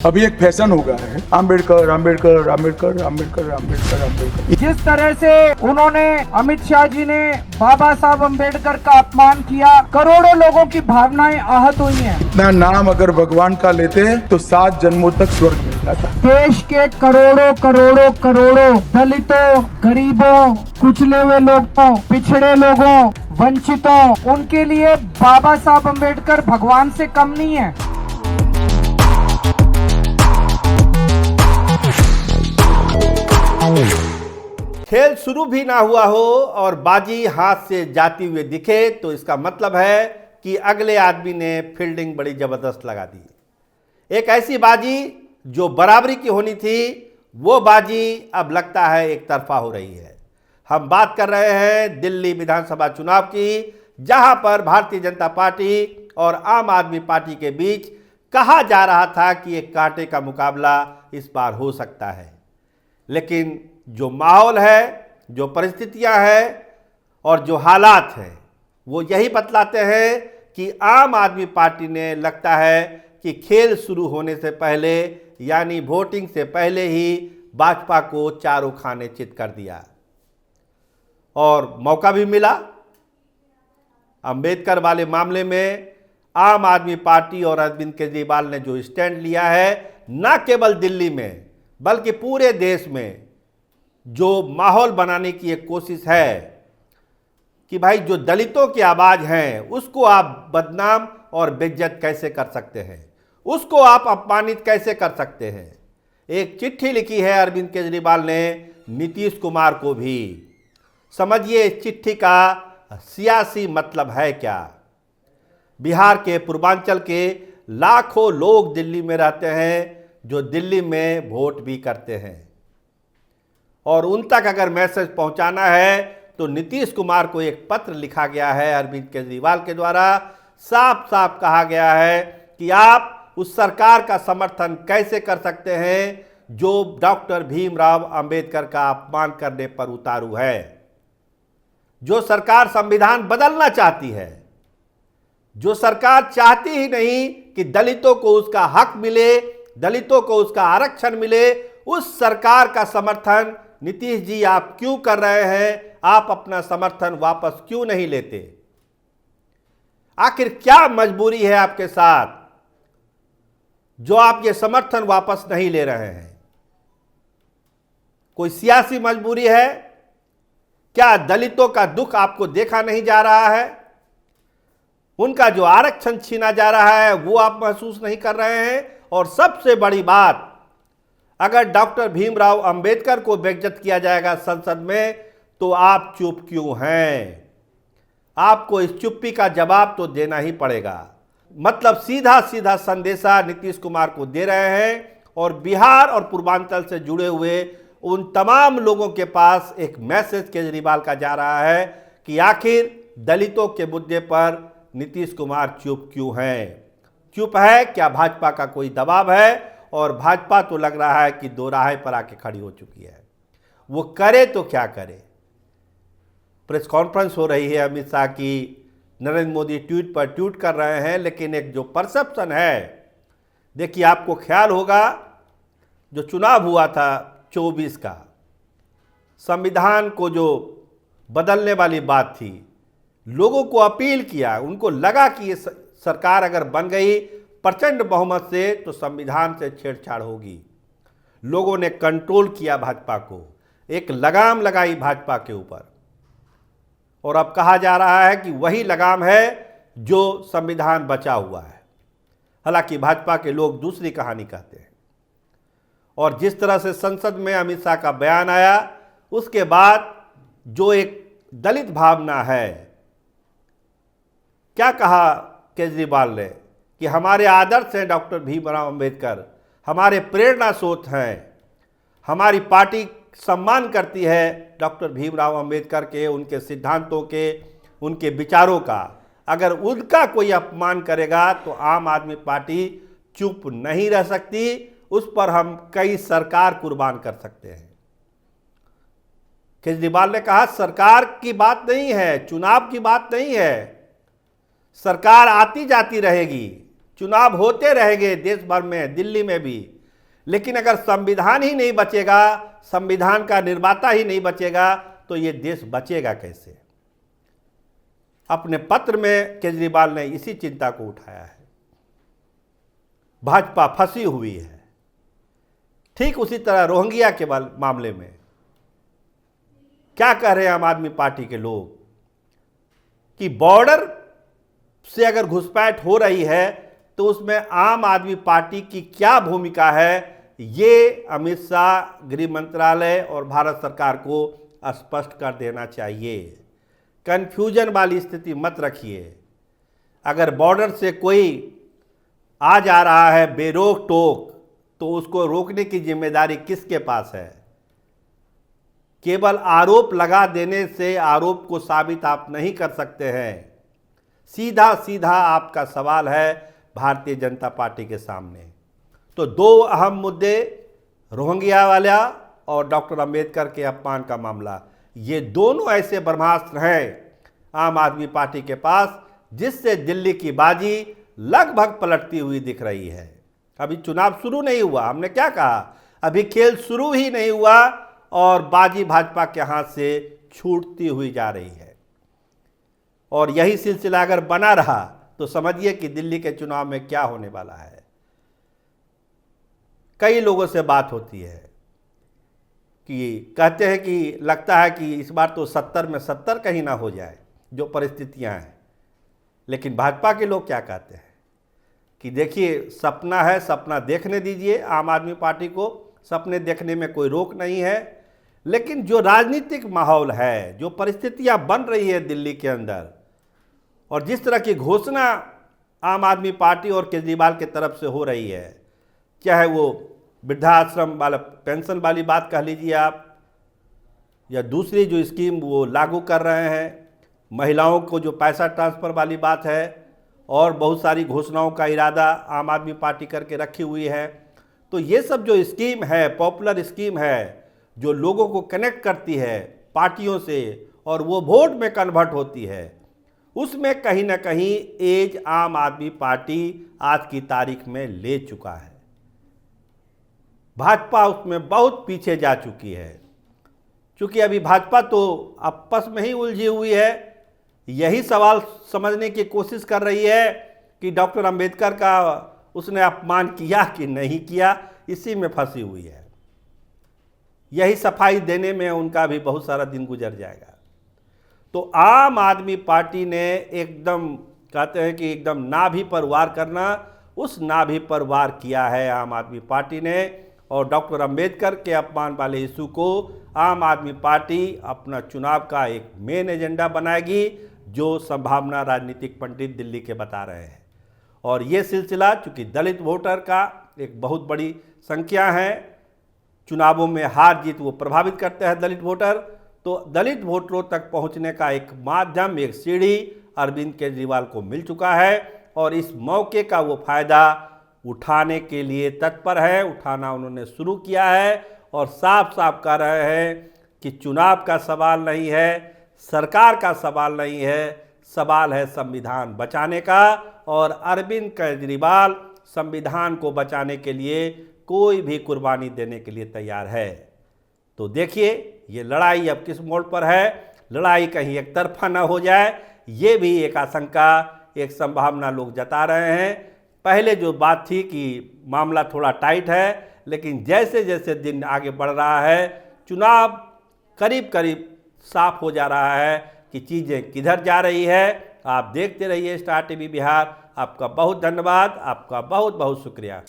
अभी एक फैशन हो गया है आम्बेडकर आम्बेडकर आम्बेडकर आम्बेडकर आम्बेडकर आम्बेडकर। जिस तरह से उन्होंने अमित शाह जी ने बाबा साहब अम्बेडकर का अपमान किया, करोड़ों लोगों की भावनाएं आहत हुई हैं। अपना नाम अगर भगवान का लेते तो 7 जन्मों तक स्वर्ग मिल जाता। देश के करोड़ों करोड़ों करोड़ों दलितों, गरीबों, कुचले हुए लोगों, पिछड़े लोगों, वंचितों, उनके लिए बाबा साहब अम्बेडकर भगवान से कम नहीं है। खेल शुरू भी ना हुआ हो और बाजी हाथ से जाती हुए दिखे तो इसका मतलब है कि अगले आदमी ने फील्डिंग बड़ी जबरदस्त लगा दी। एक ऐसी बाजी जो बराबरी की होनी थी, वो बाजी अब लगता है एक तरफा हो रही है। हम बात कर रहे हैं दिल्ली विधानसभा चुनाव की, जहां पर भारतीय जनता पार्टी और आम आदमी पार्टी के बीच कहा जा रहा था कि एक कांटे का मुकाबला इस बार हो सकता है। लेकिन जो माहौल है, जो परिस्थितियां हैं और जो हालात हैं, वो यही बतलाते हैं कि आम आदमी पार्टी ने लगता है कि खेल शुरू होने से पहले यानी वोटिंग से पहले ही भाजपा को चारों खाने चित कर दिया और मौका भी मिला। अंबेडकर वाले मामले में आम आदमी पार्टी और अरविंद केजरीवाल ने जो स्टैंड लिया है, न केवल दिल्ली में बल्कि पूरे देश में जो माहौल बनाने की एक कोशिश है कि भाई जो दलितों की आवाज़ हैं उसको आप बदनाम और बेइज्जत कैसे कर सकते हैं, उसको आप अपमानित कैसे कर सकते हैं। एक चिट्ठी लिखी है अरविंद केजरीवाल ने नीतीश कुमार को भी। समझिए इस चिट्ठी का सियासी मतलब है क्या। बिहार के पूर्वांचल के लाखों लोग दिल्ली में रहते हैं जो दिल्ली में वोट भी करते हैं और उन तक अगर मैसेज पहुंचाना है तो नीतीश कुमार को एक पत्र लिखा गया है अरविंद केजरीवाल के द्वारा। साफ साफ कहा गया है कि आप उस सरकार का समर्थन कैसे कर सकते हैं जो डॉक्टर भीमराव अंबेडकर का अपमान करने पर उतारू है, जो सरकार संविधान बदलना चाहती है, जो सरकार चाहती ही नहीं कि दलितों को उसका हक मिले, दलितों को उसका आरक्षण मिले। उस सरकार का समर्थन नीतीश जी आप क्यों कर रहे हैं? आप अपना समर्थन वापस क्यों नहीं लेते? आखिर क्या मजबूरी है आपके साथ जो आप ये समर्थन वापस नहीं ले रहे हैं? कोई सियासी मजबूरी है क्या? दलितों का दुख आपको देखा नहीं जा रहा है? उनका जो आरक्षण छीना जा रहा है वो आप महसूस नहीं कर रहे हैं? और सबसे बड़ी बात, अगर डॉक्टर भीमराव अंबेडकर को बेइज्जत किया जाएगा संसद में तो आप चुप क्यों हैं? आपको इस चुप्पी का जवाब तो देना ही पड़ेगा। मतलब सीधा सीधा संदेशा नीतीश कुमार को दे रहे हैं और बिहार और पूर्वांचल से जुड़े हुए उन तमाम लोगों के पास एक मैसेज केजरीवाल का जा रहा है कि आखिर दलितों के मुद्दे पर नीतीश कुमार चुप क्यों हैं? चुप है क्या भाजपा का कोई दबाव है? और भाजपा तो लग रहा है कि दो राह पर आके खड़ी हो चुकी है। वो करे तो क्या करे। प्रेस कॉन्फ्रेंस हो रही है अमित शाह की, नरेंद्र मोदी ट्वीट पर ट्वीट कर रहे हैं, लेकिन एक जो परसेप्शन है, देखिए आपको ख्याल होगा जो चुनाव हुआ था 24 का, संविधान को जो बदलने वाली बात थी, लोगों को अपील किया, उनको लगा कि ये सरकार अगर बन गई प्रचंड बहुमत से तो संविधान से छेड़छाड़ होगी। लोगों ने कंट्रोल किया भाजपा को, एक लगाम लगाई भाजपा के ऊपर और अब कहा जा रहा है कि वही लगाम है जो संविधान बचा हुआ है। हालांकि भाजपा के लोग दूसरी कहानी कहते हैं। और जिस तरह से संसद में अमित शाह का बयान आया, उसके बाद जो एक दलित भावना है, क्या कहा केजरीवाल ने कि हमारे आदर्श हैं डॉक्टर भीमराव अंबेडकर, हमारे प्रेरणा स्रोत हैं, हमारी पार्टी सम्मान करती है डॉक्टर भीमराव अंबेडकर के, उनके सिद्धांतों के, उनके विचारों का। अगर उनका कोई अपमान करेगा तो आम आदमी पार्टी चुप नहीं रह सकती, उस पर हम कई सरकार कुर्बान कर सकते हैं। केजरीवाल ने कहा सरकार की बात नहीं है, चुनाव की बात नहीं है, सरकार आती जाती रहेगी, चुनाव होते रहेंगे देश भर में, दिल्ली में भी, लेकिन अगर संविधान ही नहीं बचेगा, संविधान का निर्माता ही नहीं बचेगा, तो ये देश बचेगा कैसे। अपने पत्र में केजरीवाल ने इसी चिंता को उठाया है। भाजपा फंसी हुई है। ठीक उसी तरह रोहिंग्या के मामले में क्या कह रहे हैं आम आदमी पार्टी के लोग कि बॉर्डर से अगर घुसपैठ हो रही है तो उसमें आम आदमी पार्टी की क्या भूमिका है, ये अमित शाह, गृह मंत्रालय और भारत सरकार को स्पष्ट कर देना चाहिए। कन्फ्यूजन वाली स्थिति मत रखिए। अगर बॉर्डर से कोई आ जा रहा है बेरोक टोक, तो उसको रोकने की जिम्मेदारी किसके पास है। केवल आरोप लगा देने से आरोप को साबित आप नहीं कर सकते हैं। सीधा सीधा आपका सवाल है भारतीय जनता पार्टी के सामने। तो दो अहम मुद्दे, रोहिंग्या वाला और डॉक्टर अंबेडकर के अपमान का मामला, ये दोनों ऐसे ब्रह्मास्त्र हैं आम आदमी पार्टी के पास जिससे दिल्ली की बाजी लगभग पलटती हुई दिख रही है। अभी चुनाव शुरू नहीं हुआ, हमने क्या कहा, अभी खेल शुरू ही नहीं हुआ और बाजी भाजपा के हाथ से छूटती हुई जा रही है। और यही सिलसिला अगर बना रहा तो समझिए कि दिल्ली के चुनाव में क्या होने वाला है। कई लोगों से बात होती है कि कहते हैं कि लगता है कि इस बार तो 70 में 70 कहीं ना हो जाए, जो परिस्थितियां हैं। लेकिन भाजपा के लोग क्या कहते हैं कि देखिए सपना है, सपना देखने दीजिए। आम आदमी पार्टी को सपने देखने में कोई रोक नहीं है, लेकिन जो राजनीतिक माहौल है, जो परिस्थितियां बन रही है दिल्ली के अंदर, और जिस तरह की घोषणा आम आदमी पार्टी और केजरीवाल की तरफ से हो रही है, चाहे वो वृद्धाश्रम वाला पेंशन वाली बात कह लीजिए आप, या दूसरी जो स्कीम वो लागू कर रहे हैं, महिलाओं को जो पैसा ट्रांसफ़र वाली बात है, और बहुत सारी घोषणाओं का इरादा आम आदमी पार्टी करके रखी हुई है। तो ये सब जो स्कीम है, पॉपुलर स्कीम है, जो लोगों को कनेक्ट करती है पार्टियों से और वो वोट में कन्वर्ट होती है, उसमें कहीं ना कहीं एज आम आदमी पार्टी आज की तारीख में ले चुका है। भाजपा उसमें बहुत पीछे जा चुकी है। क्योंकि अभी भाजपा तो आपस में ही उलझी हुई है। यही सवाल समझने की कोशिश कर रही है कि डॉक्टर अंबेडकर का उसने अपमान किया कि नहीं किया, इसी में फंसी हुई है। यही सफाई देने में उनका भी बहुत सारा दिन गुजर जाएगा। तो आम आदमी पार्टी ने एकदम, कहते हैं कि एकदम नाभि पर वार करना, उस नाभि पर वार किया है आम आदमी पार्टी ने। और डॉक्टर अंबेडकर के अपमान वाले इशू को आम आदमी पार्टी अपना चुनाव का एक मेन एजेंडा बनाएगी, जो संभावना राजनीतिक पंडित दिल्ली के बता रहे हैं। और ये सिलसिला चूँकि दलित वोटर का एक बहुत बड़ी संख्या है, चुनावों में हार जीत वो प्रभावित करते हैं दलित वोटर, तो दलित वोटरों तक पहुंचने का एक माध्यम, एक सीढ़ी अरविंद केजरीवाल को मिल चुका है। और इस मौके का वो फायदा उठाने के लिए तत्पर है, उठाना उन्होंने शुरू किया है। और साफ साफ कह रहे हैं कि चुनाव का सवाल नहीं है, सरकार का सवाल नहीं है, सवाल है संविधान बचाने का। और अरविंद केजरीवाल संविधान को बचाने के लिए कोई भी कुर्बानी देने के लिए तैयार है। तो देखिए ये लड़ाई अब किस मोड़ पर है, लड़ाई कहीं एक तरफा ना हो जाए, ये भी एक आशंका, एक संभावना लोग जता रहे हैं। पहले जो बात थी कि मामला थोड़ा टाइट है, लेकिन जैसे जैसे दिन आगे बढ़ रहा है, चुनाव करीब करीब साफ हो जा रहा है कि चीज़ें किधर जा रही है। आप देखते रहिए स्टार टीवी बिहार। आपका बहुत धन्यवाद, आपका बहुत बहुत शुक्रिया।